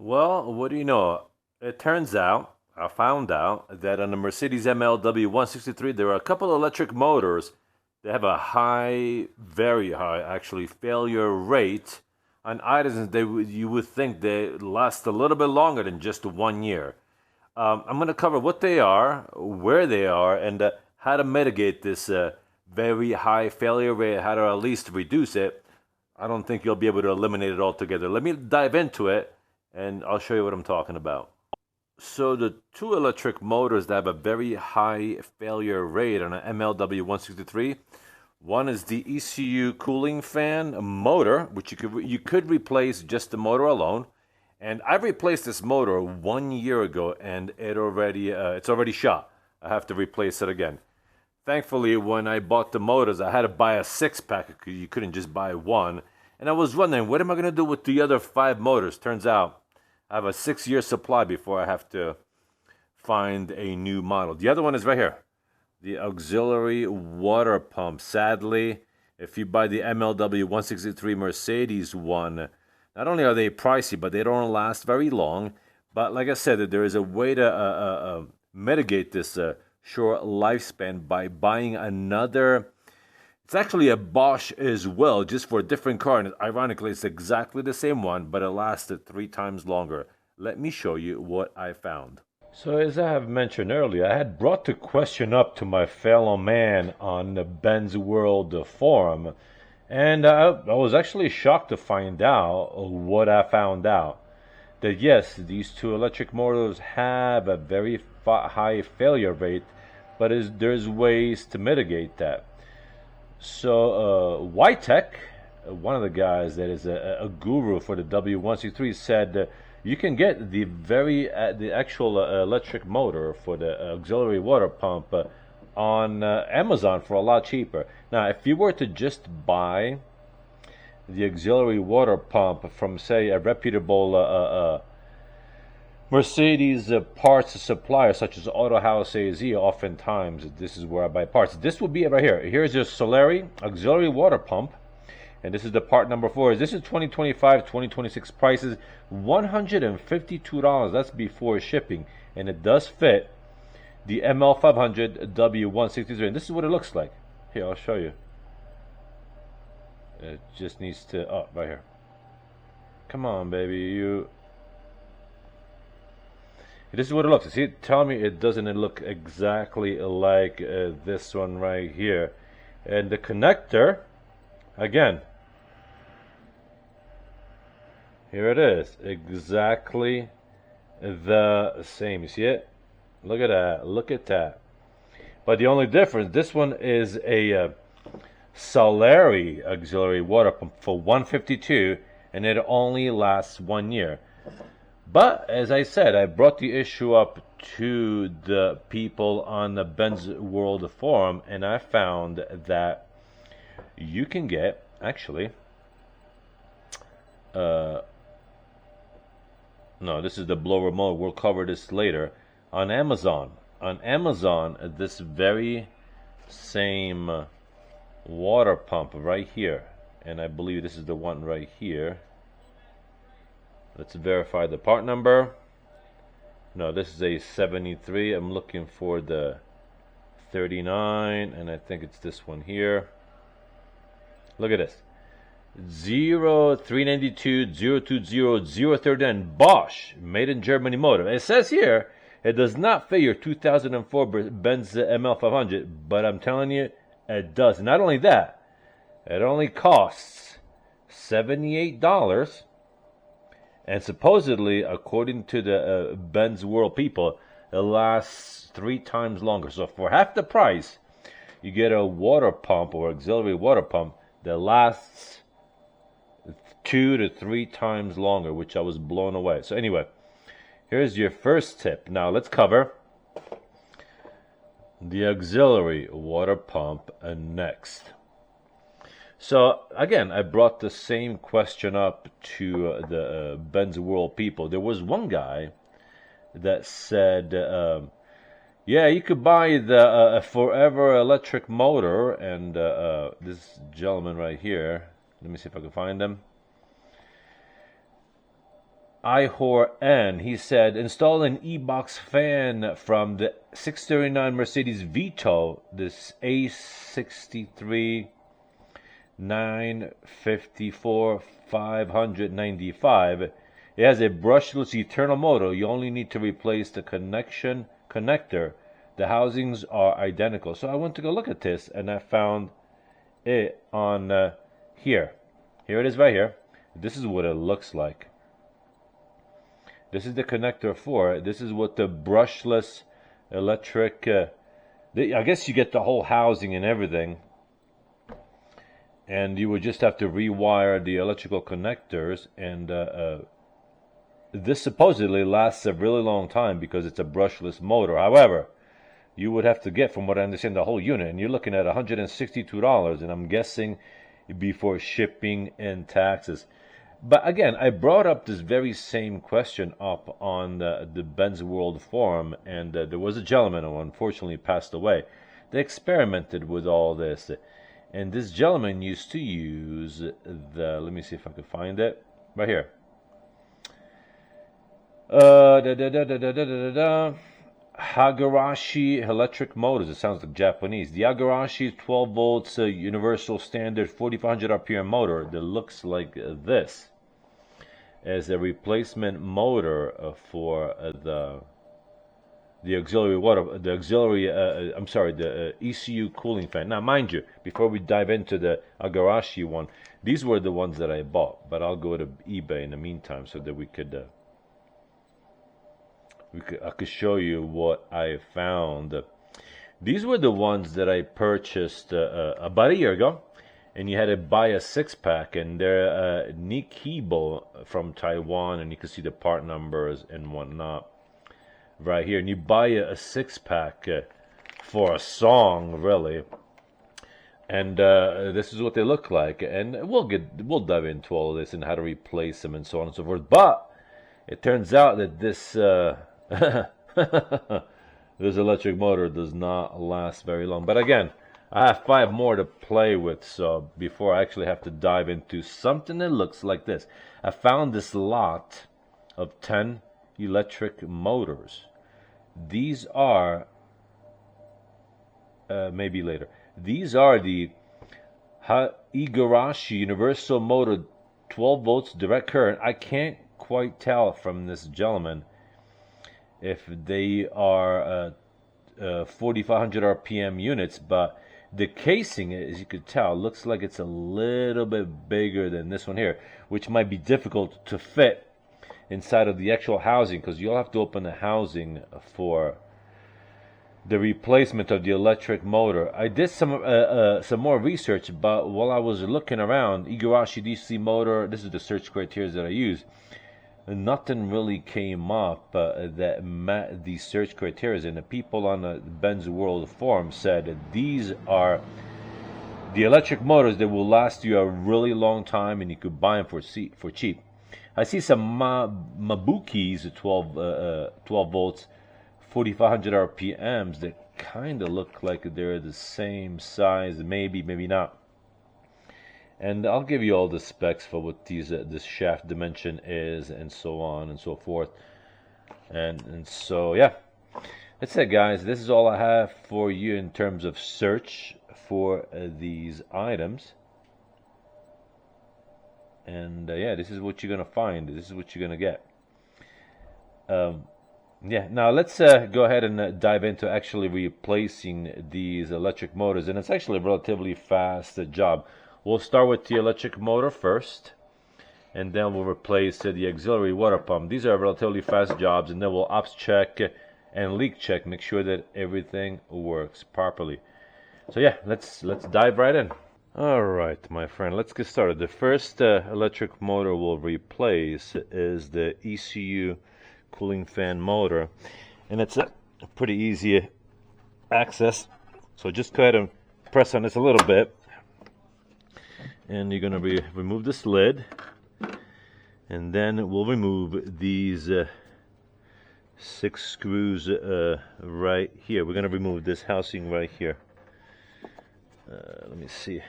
Well, what do you know? It turns out, I found out that on the Mercedes MLW163, there are a couple of electric motors that have a high, very high, actually, failure rate on items you would think they last a little bit longer than just 1 year. I'm going to cover what they are, where they are, and how to mitigate this very high failure rate, how to at least reduce it. I don't think you'll be able to eliminate it altogether. Let me dive into it and I'll show you what I'm talking about. So the two electric motors that have a very high failure rate on an MLW163, one is the ECU cooling fan motor, which you could replace just the motor alone. And I replaced this motor 1 year ago, and it's already shot. I have to replace it again. Thankfully, when I bought the motors, I had to buy a six pack because you couldn't just buy one. And I was wondering, what am I going to do with the other five motors? Turns out I have a 6 year supply before I have to find a new model. The other one is right here, the auxiliary water pump. Sadly, if you buy the MLW 163 Mercedes one, not only are they pricey, but they don't last very long. But like I said, there is a way to mitigate this short lifespan by buying another. It's actually a Bosch as well, just for a different car. And ironically, it's exactly the same one, but it lasted 3 times longer. Let me show you what I found. So, as I have mentioned earlier, I had brought the question up to my fellow man on the Ben's World forum, and I was actually shocked to find out what I found out. That yes, these two electric motors have a very high failure rate, but there's ways to mitigate that. So, Wytech, one of the guys that is a guru for the W163, said you can get the actual electric motor for the auxiliary water pump on Amazon for a lot cheaper. Now, if you were to just buy the auxiliary water pump from, say, a reputable Mercedes parts supplier such as Auto House AZ, oftentimes this is where I buy parts. This will be it right here. Here's your Solari auxiliary water pump, and this is the part number 4. This is 2025, 2026 prices, $152. That's before shipping, and it does fit the ML500 W163, and this is what it looks like. Here, I'll show you. It just needs to, oh, right here. Come on, baby, this is what it looks. See, tell me it doesn't look exactly like this one right here. And the connector, again, here it is, exactly the same. You see it? Look at that. Look at that. But the only difference, this one is a Solari auxiliary water pump for $152, and it only lasts 1 year. But as I said, I brought the issue up to the people on the Ben's World forum, and I found that you can get, actually, no, this is the blower motor. We'll cover this later. On Amazon. On Amazon, this very same water pump right here, and I believe this is the one right here. Let's verify the part number. No, this is a 73. I'm looking for the 39, and I think it's this one here. Look at this. 0392 020 039 Bosch, made in Germany motor. It says here it does not fit your 2004 Benz ML500, but I'm telling you, it does. Not only that, it only costs $78. And supposedly, according to the Ben's World people, it lasts 3 times longer. So for half the price, you get a water pump or auxiliary water pump that lasts 2 to 3 times longer, which I was blown away. So anyway, here's your first tip. Now let's cover the auxiliary water pump next. So again, I brought the same question up to the Ben's World people. There was one guy that said, yeah, you could buy the Forever electric motor, and this gentleman right here, let me see if I can find him. IHOR-N, he said, install an e-box fan from the 639 Mercedes Vito, this A63 954 595. It has a brushless eternal motor. You only need to replace the connector. The housings are identical. So I went to go look at this, and I found it on here. Here it is right here. This is what it looks like. This is the connector for it. This is what the brushless electric, I guess you get the whole housing and everything. And you would just have to rewire the electrical connectors. And this supposedly lasts a really long time because it's a brushless motor. However, you would have to get, from what I understand, the whole unit. And you're looking at $162. And I'm guessing before shipping and taxes. But again, I brought up this very same question up on the Benz World Forum, and there was a gentleman who unfortunately passed away. They experimented with all this, and this gentleman used to use the, let me see if I can find it, right here. Hagarashi electric motors. It sounds like Japanese. The Hagarashi 12 volts universal standard 4500 RPM motor that looks like this as a replacement motor for the auxiliary water, the auxiliary, the ECU cooling fan. Now, mind you, before we dive into the Hagarashi one, these were the ones that I bought, but I'll go to eBay in the meantime so that I could show you what I found. These were the ones that I purchased about a year ago, and you had to buy a 6-pack, and they're Nikibo from Taiwan, and you can see the part numbers and whatnot right here. And you buy a 6-pack for a song, really. And this is what they look like, and we'll dive into all of this and how to replace them and so on and so forth. But it turns out that this this electric motor does not last very long. But again, I have 5 more to play with, so before I actually have to dive into something that looks like this, I found this lot of 10 electric motors. These are maybe later. These are the Igarashi universal motor 12 volts direct current. I can't quite tell from this gentleman if they are 4500 RPM units, but the casing, as you could tell, looks like it's a little bit bigger than this one here, which might be difficult to fit inside of the actual housing, because you'll have to open the housing for the replacement of the electric motor. I did some more research, but while I was looking around, Igarashi DC motor, this is the search criteria that I use, nothing really came up that met these search criteria. And the people on the Benz World Forum said that these are the electric motors that will last you a really long time, and you could buy them for cheap. I see some Mabukis at 12 volts, 4500 RPMs that kind of look like they're the same size, maybe not. And I'll give you all the specs for what this shaft dimension is, and so on and so forth. And so, yeah. That's it, guys. This is all I have for you in terms of search for these items. And, yeah, this is what you're going to find. This is what you're going to get. Yeah, now let's go ahead and dive into actually replacing these electric motors. And it's actually a relatively fast job. We'll start with the electric motor first, and then we'll replace the auxiliary water pump. These are relatively fast jobs, and then we'll ops check and leak check, make sure that everything works properly. So yeah, let's dive right in. All right, my friend, let's get started. The first electric motor we'll replace is the ECU cooling fan motor, and it's a pretty easy access. So just go ahead and press on this a little bit. And you're going to remove this lid, and then we'll remove these 6 screws right here. We're going to remove this housing right here. Let me see.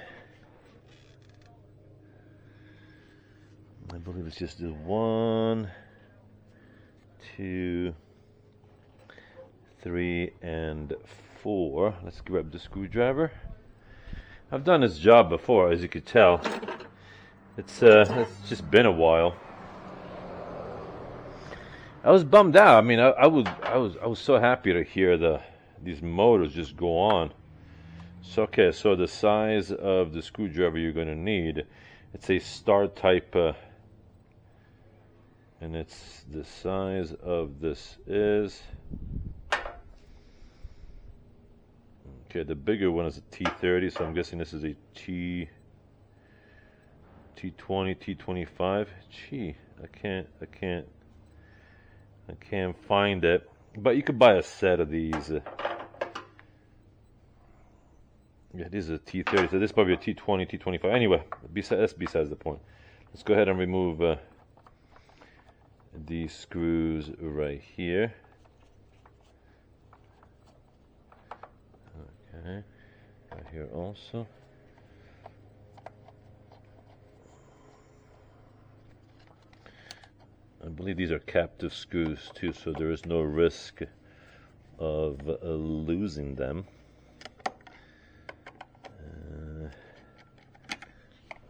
I believe it's just the 1, 2, 3, and 4. Let's grab the screwdriver. I've done this job before, as you could tell. It's just been a while. I was bummed out. I mean, I was so happy to hear these motors just go on. So okay, so the size of the screwdriver you're going to need, it's a star type, and it's the size of this is. Okay, the bigger one is a T30, so I'm guessing this is a T20, T25. Gee, I can't find it. But you could buy a set of these. Yeah, this is a T30, so this is probably a T20, T25. Anyway, that's besides the point. Let's go ahead and remove these screws right here. Okay, right here also. I believe these are captive screws too, so there is no risk of losing them.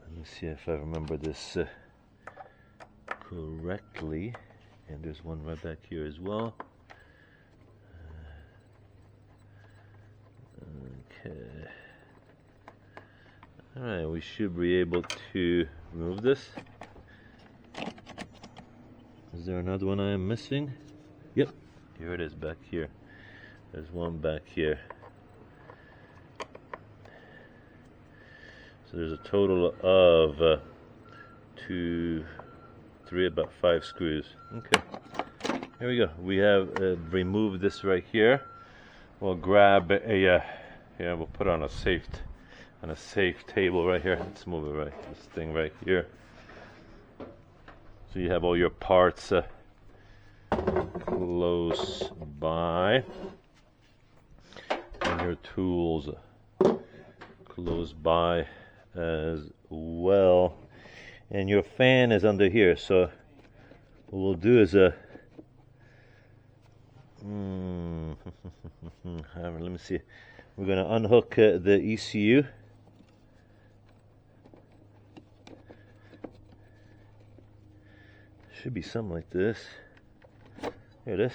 Let me see if I remember this correctly. And there's one right back here as well. Okay. Alright, we should be able to remove this. Is there another one I am missing? Yep, here it is back here. There's one back here. So there's a total of 2, 3, about 5 screws. Okay, here we go. We have removed this right here. We'll grab a yeah, we'll put it on a safe table right here. Let's move it right, this thing right here. So you have all your parts close by, and your tools close by as well. And your fan is under here. So what we'll do is let me see. We're going to unhook the ECU. Should be something like this. Here it is.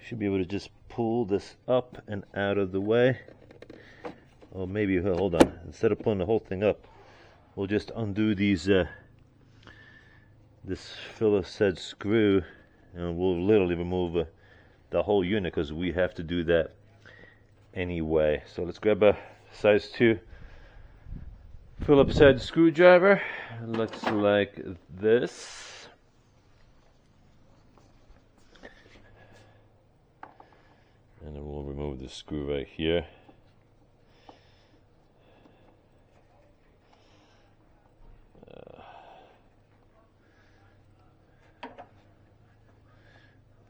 Should be able to just pull this up and out of the way. Or maybe, hold on, instead of pulling the whole thing up, we'll just undo these, this Phillips head screw, and we'll literally remove the whole unit, because we have to do that anyway. So let's grab a size 2 Phillips head screwdriver. Looks like this. And then we'll remove the screw right here.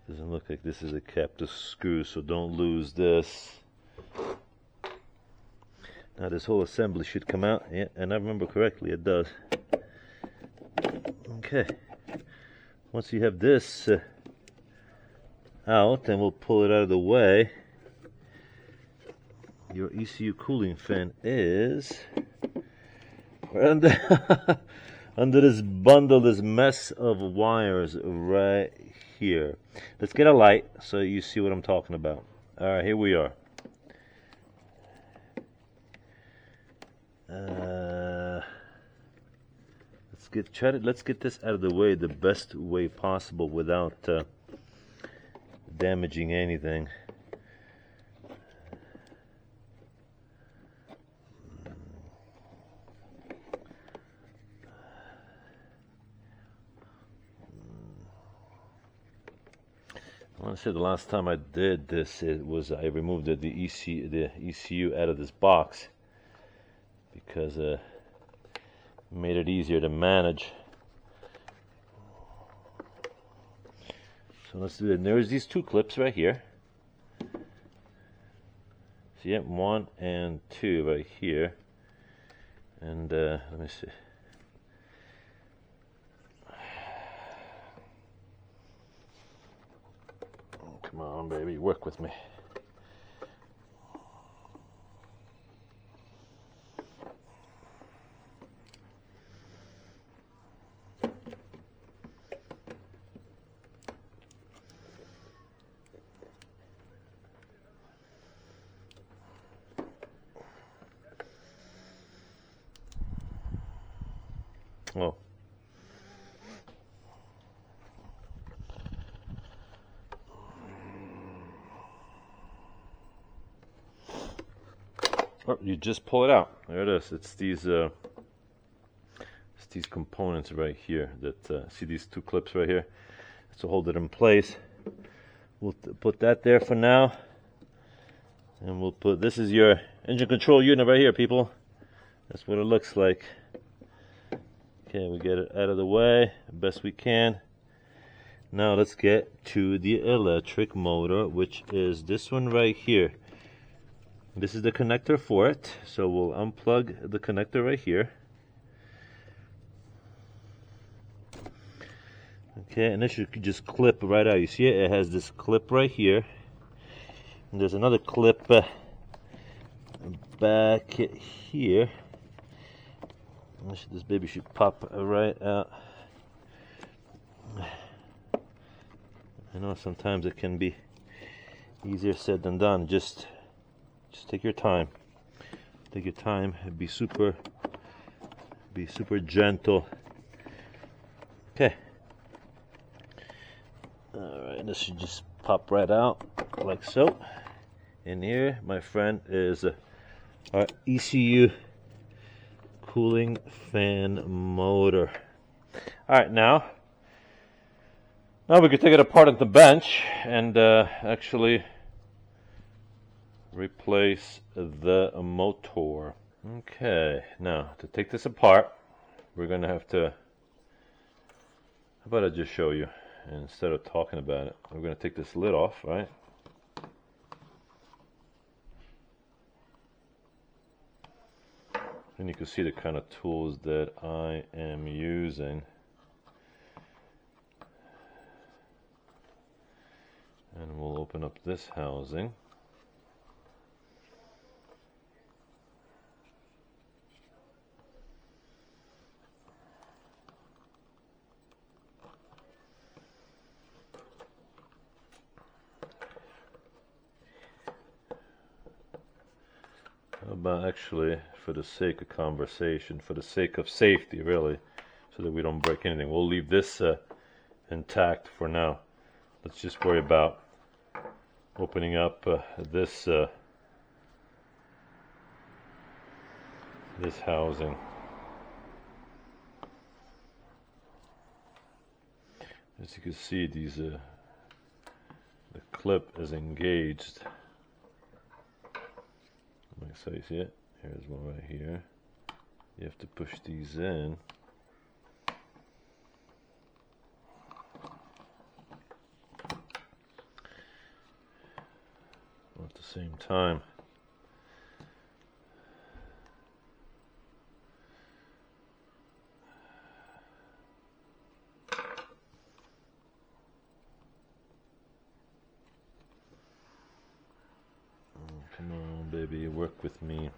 Doesn't look like this is a captive screw, so don't lose this. Now this whole assembly should come out, yeah, and I remember correctly, it does. Okay, once you have this out, then we'll pull it out of the way. Your ECU cooling fan is under, under this bundle, this mess of wires right here. Let's get a light so you see what I'm talking about. Alright, here we are. Let's get this out of the way the best way possible without damaging anything. I want to say the last time I did this, I removed the ECU out of this box, because it made it easier to manage. So let's do it. And there's these 2 clips right here. So you have 1 and 2 right here. And let me see. on, baby, work with me. Oh. Oh, you just pull it out. There it is. It's these components right here that see these two clips right here to hold it in place. We'll put that there for now, and we'll put, this is your engine control unit right here, people. That's what it looks like. Okay, we get it out of the way best we can. Now let's get to the electric motor, which is this one right here. This is the connector for it, so we'll unplug the connector right here. Okay, and this should just clip right out. You see it? It has this clip right here. And there's another clip back here. This baby should pop right out. I know sometimes it can be easier said than done. Just take your time. Take your time. Be super gentle. Okay. All right. This should just pop right out like so. In here, my friend, is our ECU cooling fan motor. All right, now we can take it apart on the bench and actually replace the motor. Okay, now to take this apart, we're gonna have to, how about I just show you instead of talking about it. We're gonna take this lid off, right? And you can see the kind of tools that I am using. And we'll open up this housing. How about, actually, for the sake of conversation, for the sake of safety, really, so that we don't break anything, we'll leave this intact for now. Let's just worry about opening up this housing. As you can see, the clip is engaged. So you see it? Here's one right here. You have to push these in. At the same time. Come on, baby, work with me.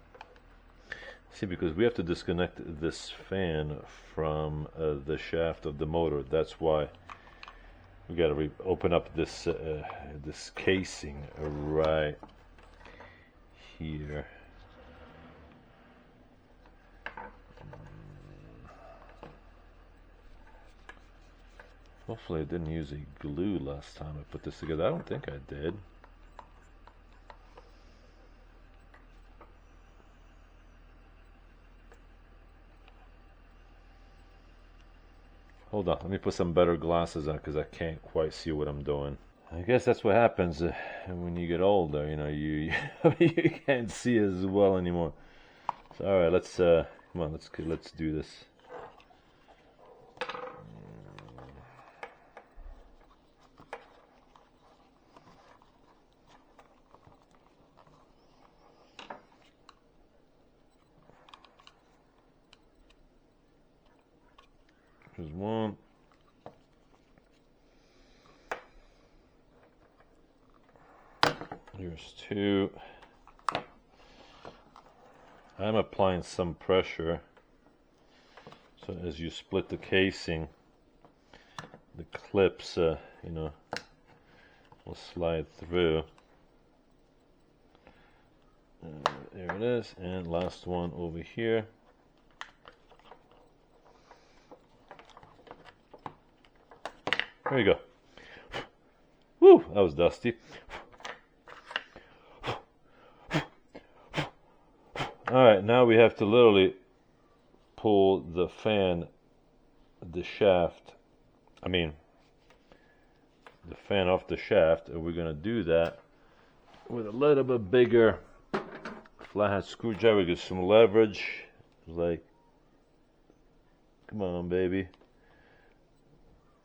See, because we have to disconnect this fan from the shaft of the motor. That's why we got to open up this this casing right here. Hopefully I didn't use a glue last time I put this together. I don't think I did. Hold on, let me put some better glasses on because I can't quite see what I'm doing. I guess that's what happens when you get older. You know, you can't see as well anymore. So, all right, let's come on, let's do this. Here's one. Here's two. I'm applying some pressure, so as you split the casing, the clips, you know, will slide through. There it is, and last one over here. There you go. Woo, that was dusty. Alright, now we have to literally pull the fan, the shaft, the fan off the shaft, and we're going to do that with a little bit bigger flathead screwdriver. Get some leverage, like, come on baby,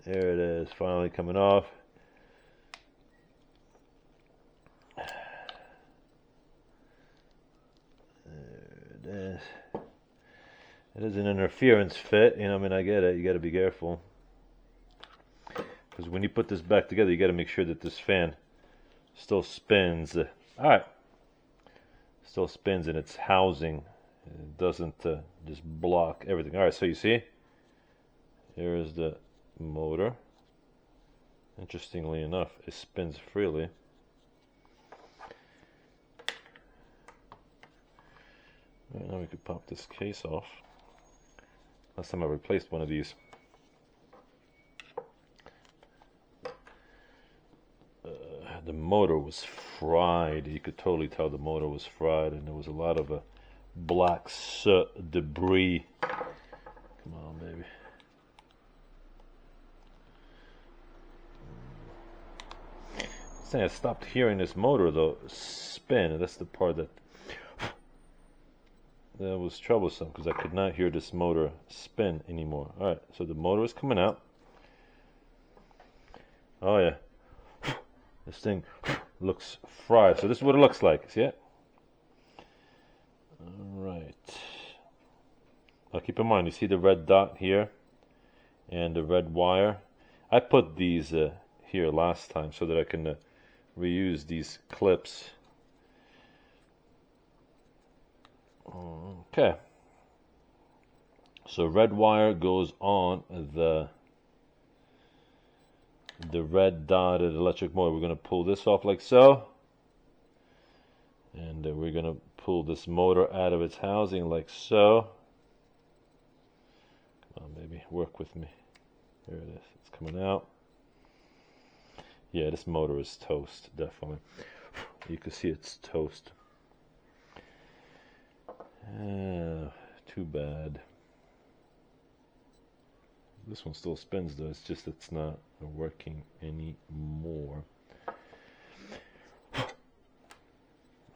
there it is, finally coming off. There it is. It is an interference fit, you know, I mean, I get it, you got to be careful, because when you put this back together, you got to make sure that this fan still spins. Alright, still spins in its housing, it doesn't just block everything. Alright, so you see, here is the motor. Interestingly enough, it spins freely. Right, now we could pop this case off. Last time I replaced one of these. The motor was fried. You could totally tell the motor was fried, and there was a lot of black soot debris. Come on, baby. I stopped hearing this motor though spin. That's the part that was troublesome, because I could not hear this motor spin anymore. Alright, so the motor is coming out. Oh yeah, this thing looks fried. So this is what it looks like. See it? Alright. Now keep in mind, you see the red dot here and the red wire. I put these here last time so that I can reuse these clips. Okay, so red wire goes on the red dotted electric motor. We're going to pull this off like so, and we're going to pull this motor out of its housing like so. Come on baby, work with me. There it is, it's coming out. Yeah, this motor is toast, definitely. You can see it's toast. Too bad. This one still spins though, it's just it's not working anymore.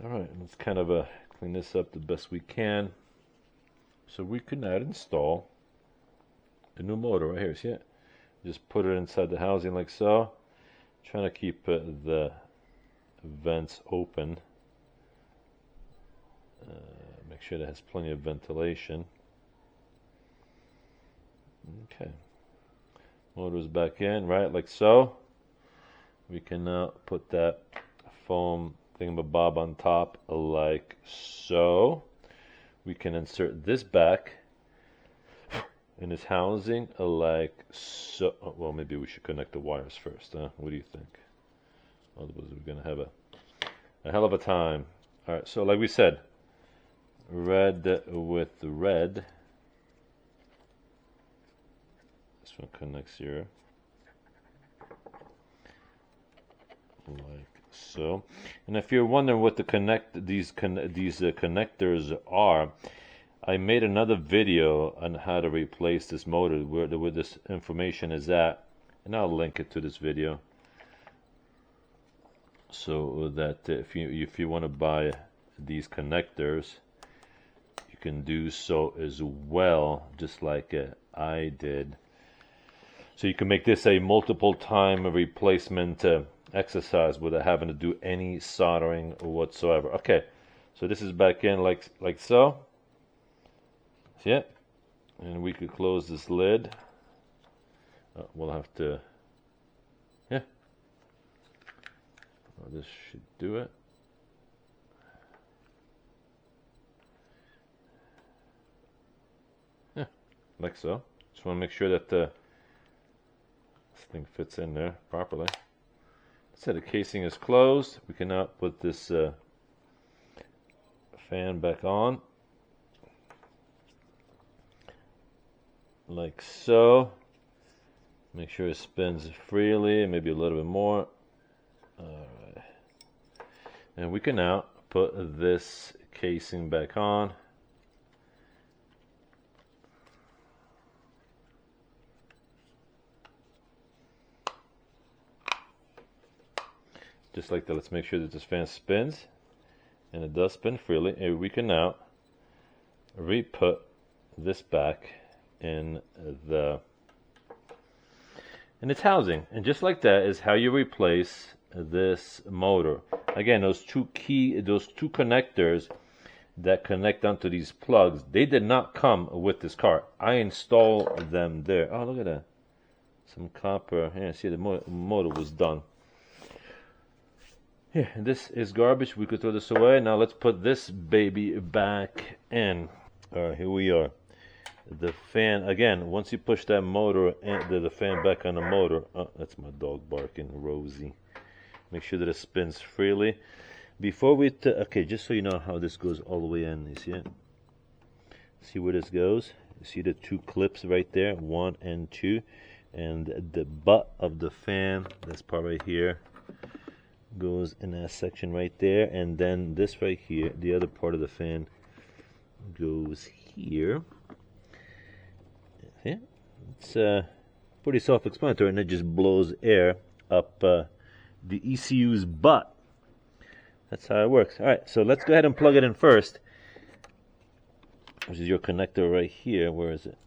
Alright, let's kind of clean this up the best we can. So we could now install the new motor right here, see it? Just put it inside the housing like so. Trying to keep the vents open. Make sure that it has plenty of ventilation. Okay. Motor's back in, right, like so. We can now put that foam thingamabob on top like so. We can insert this back in its housing like so. Well, maybe we should connect the wires first, huh? What do you think? Otherwise we're going to have a hell of a time. Alright, so like we said, red with red. This one connects here like so. And if you're wondering what the these connectors are, I made another video on how to replace this motor, where this information is at, and I'll link it to this video, so that if you want to buy these connectors, you can do so as well, just like I did. So you can make this a multiple time replacement exercise without having to do any soldering whatsoever. Okay, so this is back in like so. See it? And we could close this lid. We'll have to, yeah. This should do it. like so. Just want to make sure that this thing fits in there properly. So the casing is closed. We can now put this fan back on, like so. Make sure it spins freely, maybe a little bit more. Alright. And we can now put this casing back on. Just like that. Let's make sure that this fan spins, and it does spin freely. And we can now re-put this back in its housing. And just like that is how you replace this motor. Again, those two connectors that connect onto these plugs, they did not come with this car. I installed them there. Oh, look at that. Some copper. Yeah, see, the motor was done. Yeah, this is garbage. We could throw this away. Now let's put this baby back in. All right, here we are. The fan, again, once you push that motor and the fan back on the motor. Oh, that's my dog barking, Rosie. Make sure that it spins freely. Before we, okay, just so you know how this goes all the way in. You see it? See where this goes? You see the two clips right there, 1 and 2. And the butt of the fan, this part right here, goes in that section right there, and then this right here, the other part of the fan, goes here. Yeah, it's pretty self-explanatory, and it just blows air up the ECU's butt. That's how it works. All right, so let's go ahead and plug it in first, which is your connector right here. Where is it?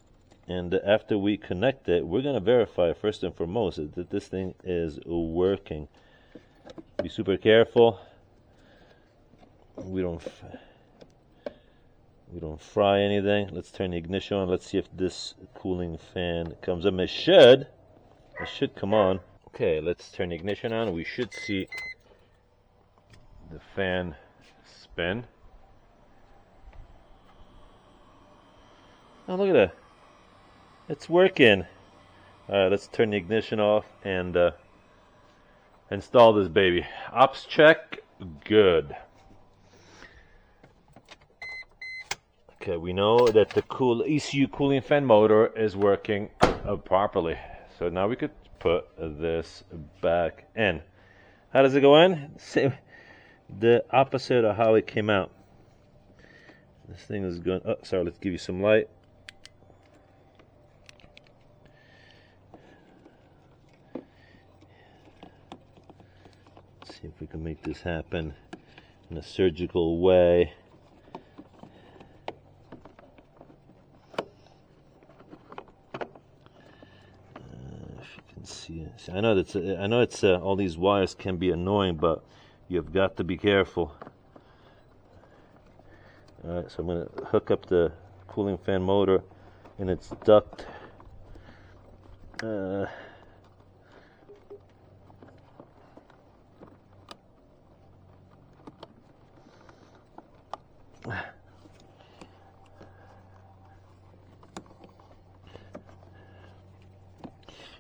And after we connect it, we're gonna verify first and foremost that this thing is working. Be super careful. We don't fry anything. Let's turn the ignition on. Let's see if this cooling fan comes up. It should come on. Okay, let's turn the ignition on. We should see the fan spin. Oh, look at that. It's working. All right, let's turn the ignition off and install this baby. Ops check, good. Okay, we know that the ECU cooling fan motor is working properly. So now we could put this back in. How does it go in? Same, the opposite of how it came out. This thing is going. Oh, sorry. Let's give you some light. See if we can make this happen in a surgical way. If you can see it. I know it's all these wires can be annoying, but you've got to be careful. All right, so I'm going to hook up the cooling fan motor in its duct.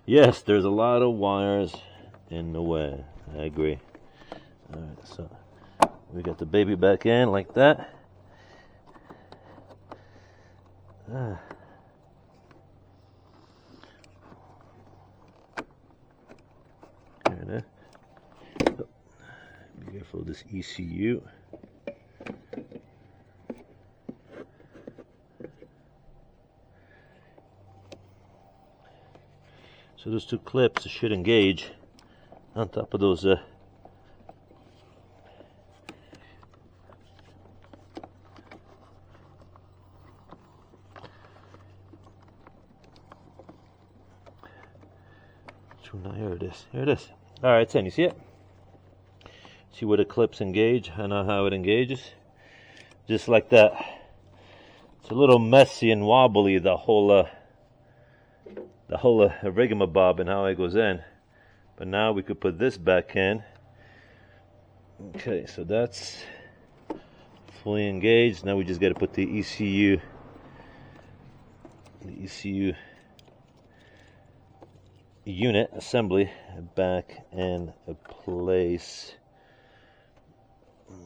Yes, there's a lot of wires in the way. I agree. Alright, so we got the baby back in like that. There it is. Oh, be careful of this ECU. So those two clips should engage on top of those here it is. Here it is. All right, it's in. You see it? See where the clips engage? I know how it engages. Just like that. It's a little messy and wobbly, the whole rigamabob and how it goes in. But now we could put this back in. Okay, so that's fully engaged. Now we just got to put the ECU the ECU unit assembly back in place.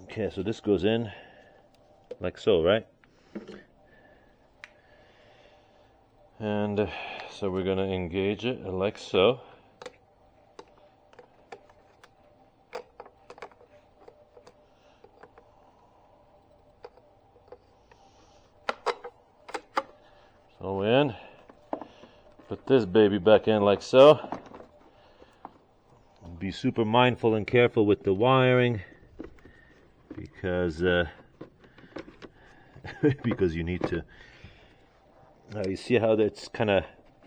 Okay, so this goes in like so, right? And so we're going to engage it like so. So in, put this baby back in like so. Be super mindful and careful with the wiring, because because you need to. Now you see how that's kind of,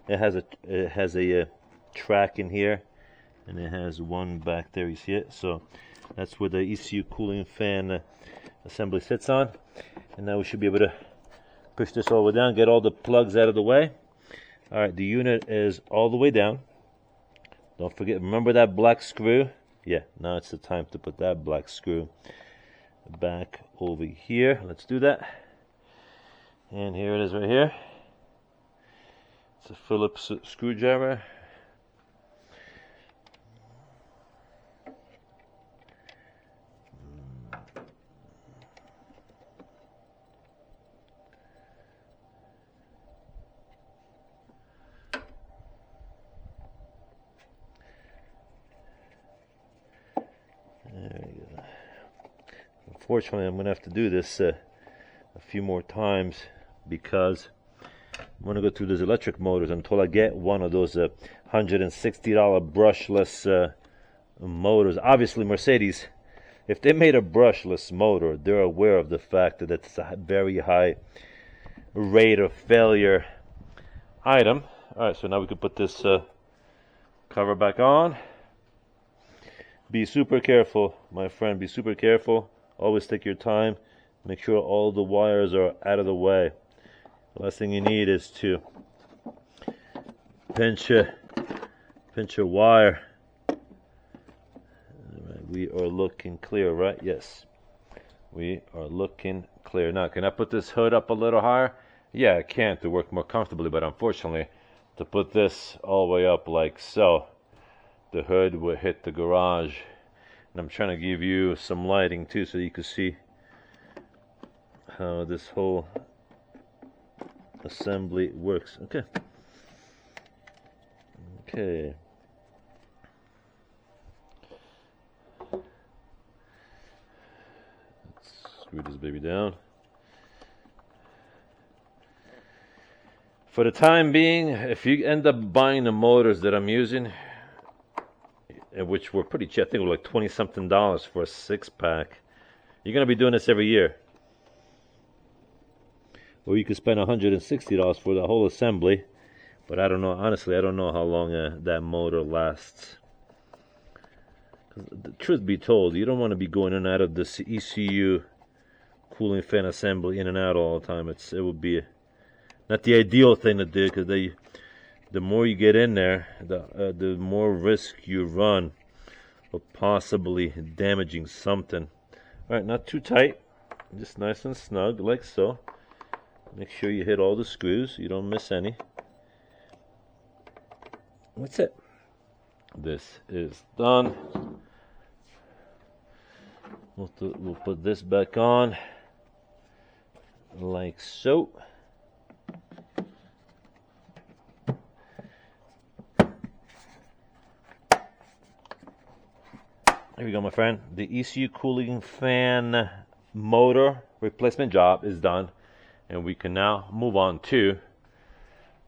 it has a track in here, and it has one back there. You see it? So that's where the ECU cooling fan assembly sits on. And now we should be able to push this all the way down, get all the plugs out of the way. All right, the unit is all the way down. Don't forget, remember that black screw? Yeah, now it's the time to put that black screw back over here. Let's do that. And here it is right here. It's a Phillips screwdriver. There you go. Unfortunately, I'm going to have to do this a few more times, because I'm going to go through those electric motors until I get one of those $160 brushless motors. Obviously, Mercedes, if they made a brushless motor, they're aware of the fact that it's a very high rate of failure item. All right, so now we can put this cover back on. Be super careful, my friend. Be super careful. Always take your time. Make sure all the wires are out of the way. The last thing you need is to pinch a wire. Right, we are looking clear, right? Yes, we are looking clear. Now, can I put this hood up a little higher? Yeah, I can to work more comfortably, but unfortunately, to put this all the way up like so, the hood will hit the garage. And I'm trying to give you some lighting too, so you can see how this whole assembly works. Okay. Let's screw this baby down. For the time being, if you end up buying the motors that I'm using, which were pretty cheap, I think it was like $20-something for a 6-pack, you're going to be doing this every year. Or you could spend $160 for the whole assembly, but I don't know, honestly, I don't know how long that motor lasts. The truth be told, you don't want to be going in and out of this ECU cooling fan assembly in and out all the time. It would be not the ideal thing to do, because the more you get in there, the more risk you run of possibly damaging something. All right, not too tight, just nice and snug, like so. Make sure you hit all the screws, you don't miss any. That's it. This is done. We'll put this back on, like so. Here we go, my friend. The ECU cooling fan motor replacement job is done, and we can now move on to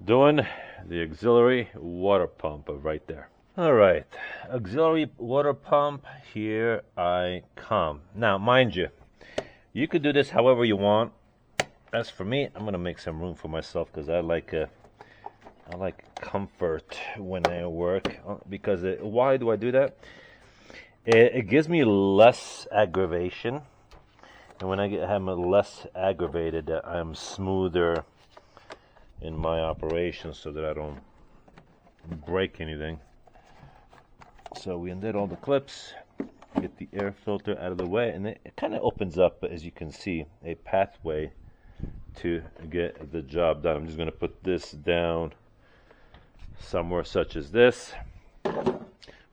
doing the auxiliary water pump right there. All right, auxiliary water pump, here I come. Now, mind you, you could do this however you want. As for me, I'm gonna make some room for myself, because I like comfort when I work. Because why do I do that? It gives me less aggravation, and when I'm less aggravated, I'm smoother in my operations, so that I don't break anything. So we undid all the clips, get the air filter out of the way, and it kind of opens up, as you can see, a pathway to get the job done. I'm just going to put this down somewhere such as this.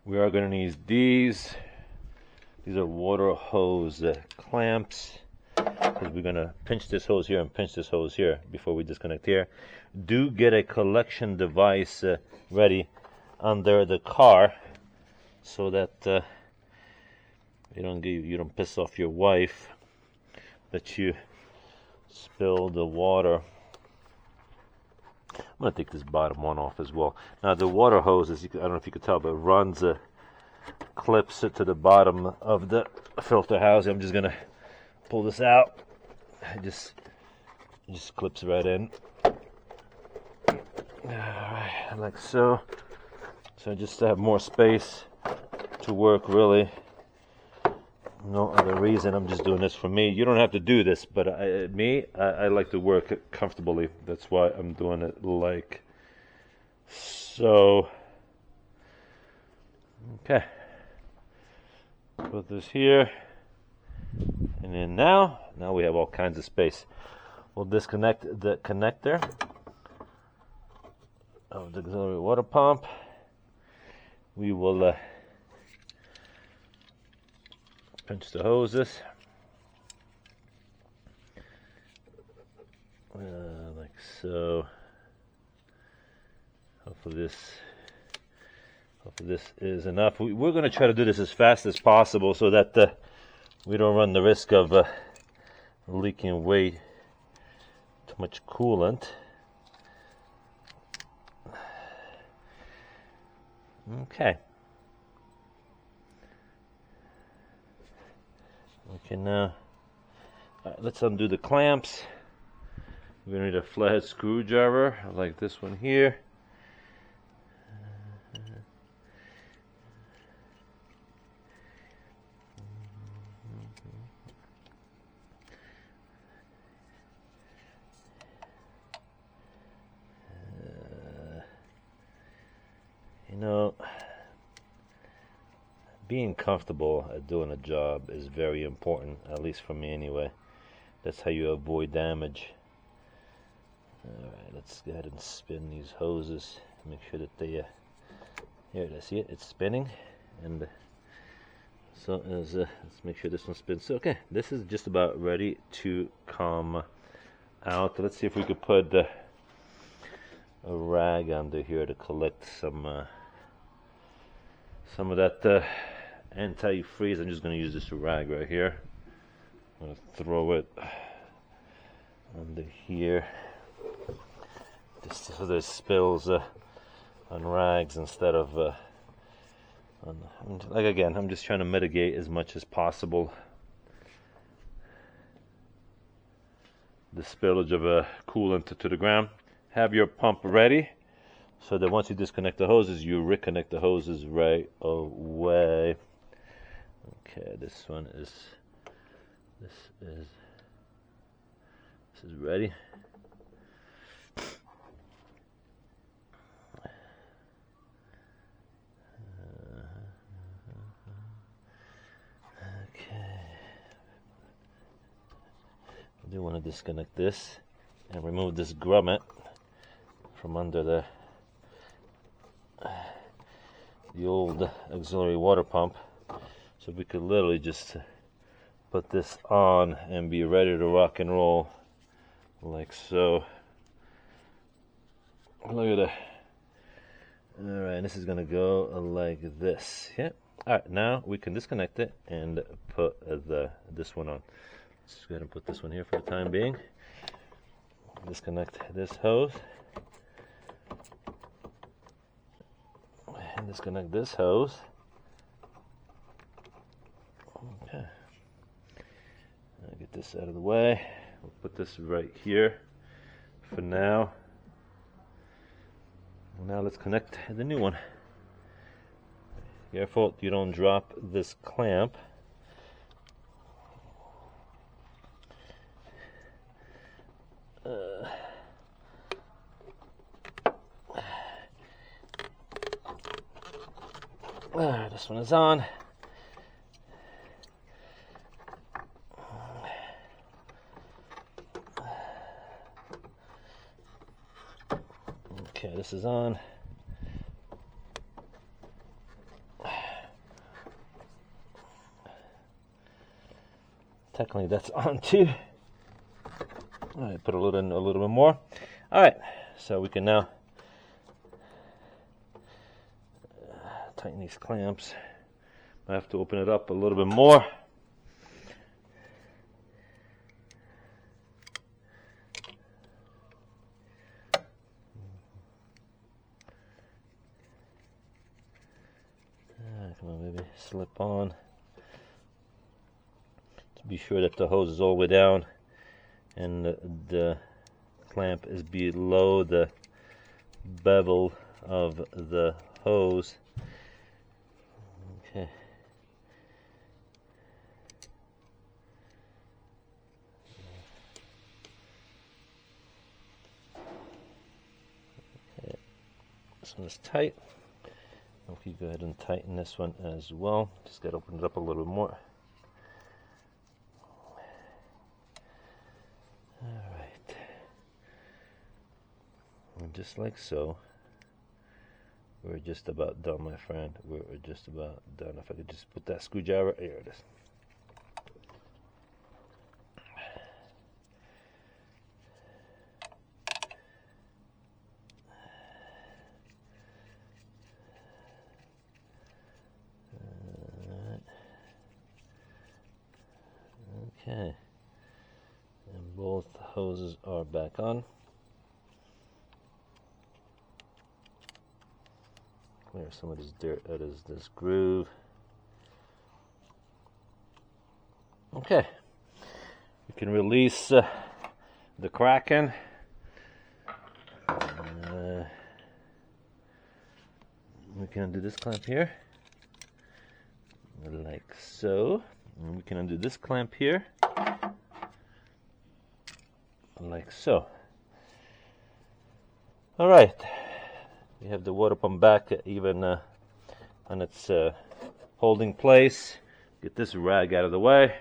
We are going to need these. These are water hose clamps, because we're going to pinch this hose here and pinch this hose here before we disconnect here. Do get a collection device ready under the car so that you don't piss off your wife that you spill the water. I'm going to take this bottom one off as well. Now the water hose, I don't know if you could tell, but runs clips it to the bottom of the filter housing. I'm just going to pull this out. It just clips right in. Alright, like so. So just to have more space to work, really. No other reason. I'm just doing this for me. You don't have to do this, but I like to work comfortably. That's why I'm doing it like so. Okay. Put this here. And then now we have all kinds of space. We'll disconnect the connector of the auxiliary water pump. We will pinch the hoses like so. Hopefully this is enough. We're going to try to do this as fast as possible so that we don't run the risk of leaking way too much coolant. Okay. Okay, now let's undo the clamps. We're going to need a flathead screwdriver like this one here. Being comfortable at doing a job is very important, at least for me anyway. That's how you avoid damage. Alright, let's go ahead and spin these hoses. Make sure that they, here it is, see it? It's spinning. And so let's make sure this one spins. So, okay, this is just about ready to come out. Let's see if we could put a rag under here to collect some of that anti-freeze. I'm just going to use this rag right here. I'm going to throw it under here just so there's spills on rags instead of like, again, I'm just trying to mitigate as much as possible the spillage of coolant to the ground. Have your pump ready so that once you disconnect the hoses, you reconnect the hoses right away. Okay, this is ready. Okay. I do want to disconnect this and remove this grommet from under the old auxiliary water pump, so we could literally just put this on and be ready to rock and roll like so. Look at that. Alright, this is gonna go like this. Yep. Alright, now we can disconnect it and put this one on. Let's just go ahead and put this one here for the time being. Disconnect this hose. And disconnect this hose. Okay. I'll get this out of the way. We'll put this right here for now. Now let's connect the new one. Careful you don't drop this clamp. This one is on. this is on. Technically that's on too. All right, put a little bit more. All right, so we can now tighten these clamps. I have to open it up a little bit more. Come on, baby, slip on. To be sure that the hose is all the way down and the clamp is below the bevel of the hose. Okay. Okay. This one is tight. Okay, go ahead and tighten this one as well. Just got to open it up a little bit more. Alright. And just like so. We're just about done, my friend. We're just about done. If I could just put that screwdriver, here it is. Okay, and both hoses are back on. Clear some of this dirt out of this groove. Okay, we can release the Kraken. We can undo this clamp here, like so. And we can undo this clamp here, like so. All right, we have the water pump back even on its holding place. Get this rag out of the way.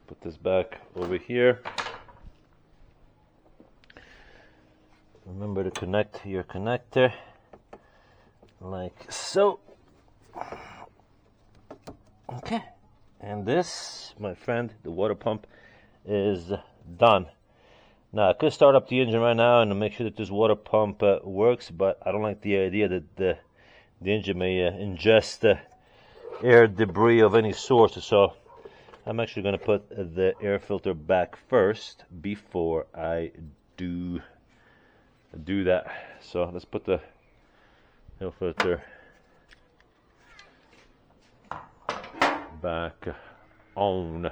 Put this back over here. Remember to connect your connector, like so. Okay. And this, my friend, the water pump is done. Now, I could start up the engine right now and make sure that this water pump works, but I don't like the idea that the engine may ingest air debris of any sort. So I'm actually going to put the air filter back first before I do that. So let's put the air filter back on.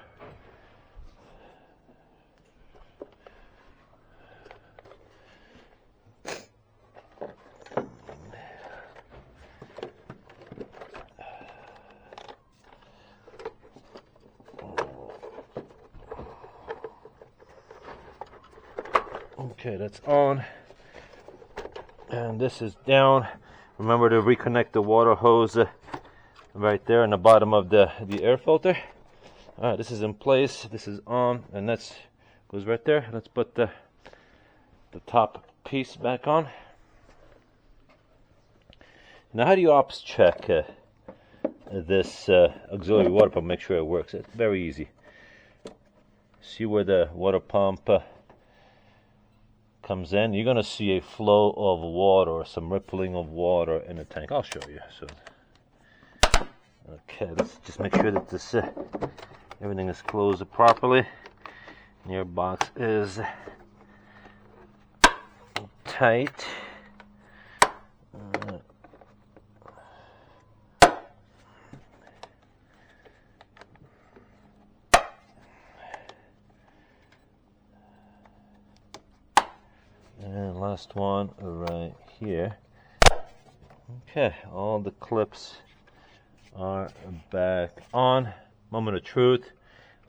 Okay, that's on, and this is down. Remember to reconnect the water hose right there in the bottom of the air filter. All right, this is in place, this is on, and that's goes right there. Let's put the top piece back on. Now, how do you ops check this auxiliary water pump? Make sure it works. It's very easy. See where the water pump comes in. You're gonna see a flow of water or some rippling of water in the tank. I'll show you. So, okay, let's just make sure that this everything is closed properly. And your box is tight. And last one right here. Okay, all the clips are back on. Moment of truth.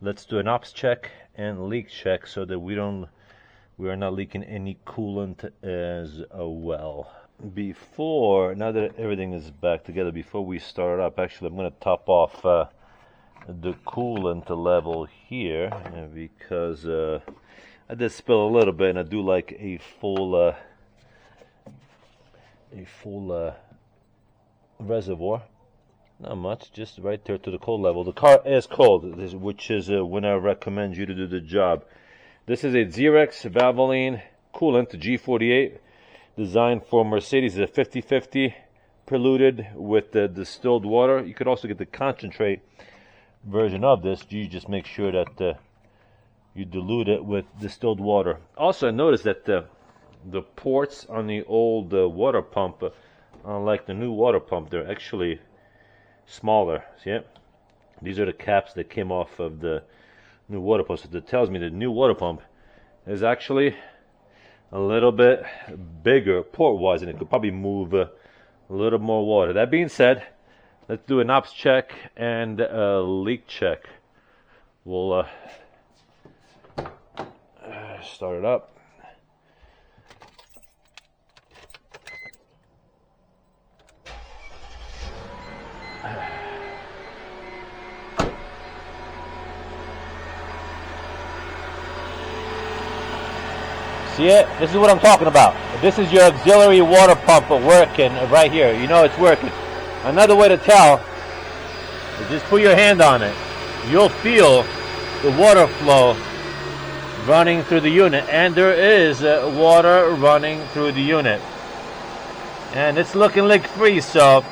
Let's do an ops check and leak check so that we are not leaking any coolant as well. Now that everything is back together, before we start up, actually I'm going to top off the coolant level here because I did spill a little bit, and I do like a a full reservoir. Not much, just right there to the cold level. The car is cold, which is when I recommend you to do the job. This is a Xerox Valvoline coolant, G48, designed for Mercedes. It's a 50-50 preluted with the distilled water. You could also get the concentrate version of this. You just make sure that you dilute it with distilled water. Also, I noticed that the ports on the old water pump, unlike the new water pump, they're actually smaller. See it? These are the caps that came off of the new water pump. So that tells me the new water pump is actually a little bit bigger port-wise, and it could probably move a little more water. That being said, let's do an ops check and a leak check. We'll start it up. See it? This is what I'm talking about. This is your auxiliary water pump working right here. You know it's working. Another way to tell is just put your hand on it. You'll feel the water flow running through the unit, and there is water running through the unit. And it's looking leak-free, so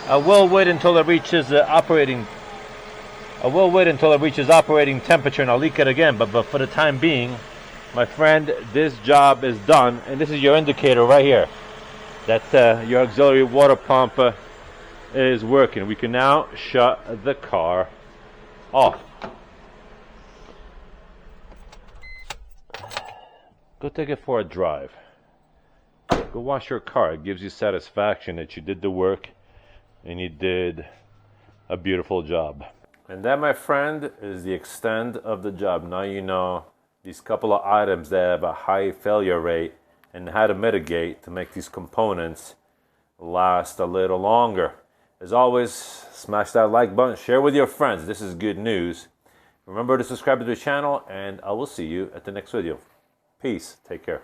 I will wait until it reaches operating temperature, and I'll leak it again. But for the time being, my friend, this job is done, and this is your indicator right here that your auxiliary water pump is working. We can now shut the car off. Go take it for a drive. Go wash your car. It gives you satisfaction that you did the work and you did a beautiful job. And that, my friend, is the extent of the job. Now you know these couple of items that have a high failure rate and how to mitigate to make these components last a little longer. As always, smash that like button, share with your friends. This is good news. Remember to subscribe to the channel, and I will see you at the next video. Peace. Take care.